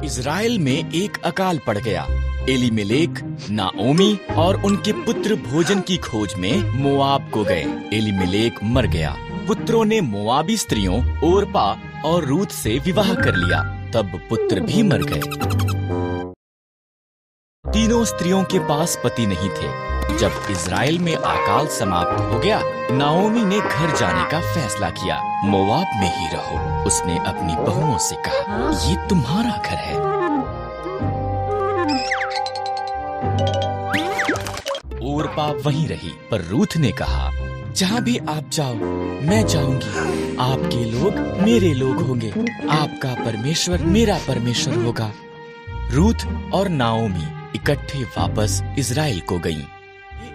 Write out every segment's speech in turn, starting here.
Israel में एक अकाल पड़ गया। एलीमेलेक, नाओमी और उनके पुत्र भोजन की खोज में मोआब को गए। एलीमेलेक मर गया। पुत्रों ने मोआबी स्त्रियों ओरपा और रूत से विवाह कर लिया। तब पुत्र भी मर गए। तीनों स्त्रियों के पास पति नहीं थे। जब इज़राइल में अकाल समाप्त हो गया, नाओमी ने घर जाने का फैसला किया। मोआब में ही रहो, उसने अपनी बहुओं से कहा, ये तुम्हारा घर है। ओरपा वहीं रही, पर रूथ ने कहा, जहाँ भी आप जाओ मैं जाऊंगी। आपके लोग मेरे लोग होंगे, आपका परमेश्वर मेरा परमेश्वर होगा। रूथ और नाओमी इकट्ठे वापस इज़राइल को गईं।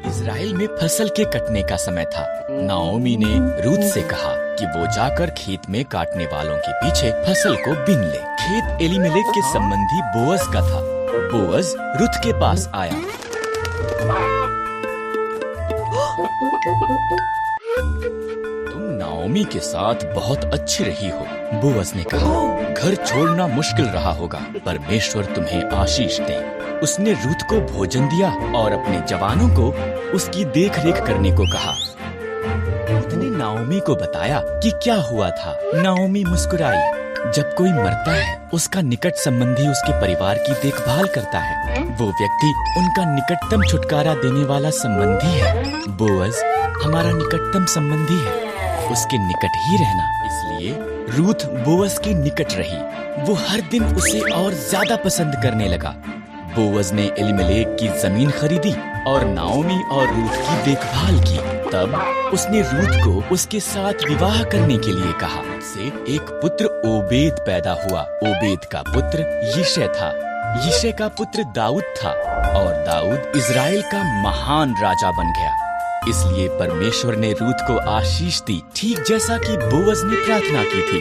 इज़राइल में फसल के कटने का समय था। नाओमी ने रूथ से कहा कि वो जाकर खेत में काटने वालों के पीछे फसल को बीन ले। खेत एलीमेलेक के संबंधी बोअज का था। बोअज रूथ के पास आया। तुम नाओमी के साथ बहुत अच्छी रही हो, बोअज ने कहा। घर छोड़ना मुश्किल रहा होगा, परमेश्वर तुम्हें आशीष दे। उसने रूथ को भोजन दिया और अपने जवानों को उसकी देखरेख करने को कहा। रूथ ने नाओमी को बताया कि क्या हुआ था। नाओमी मुस्कुराई। जब कोई मरता है, उसका निकट संबंधी उसके परिवार की देखभाल करता है। वो व्यक्ति उनका निकटतम छुटकारा देने वाला संबंधी है। बोअज हमारा निकटतम संबंधी है, उसके निकट ही रहना। इसलिए रूथ बोअज के निकट रही। वो हर दिन उसे और ज्यादा पसंद करने लगा। बोअज ने एलीमेलेक की जमीन खरीदी और नाओमी और रूथ की देखभाल की। तब उसने रूथ को उसके साथ विवाह करने के लिए कहा। से एक पुत्र ओबेद पैदा हुआ। ओबेद का पुत्र यिशै था। यिशै का पुत्र दाऊद था और दाऊद इज़राइल का महान राजा बन गया। इसलिए परमेश्वर ने रूथ को आशीष दी, ठीक जैसा कि बोअज ने प्रार्थना की थी।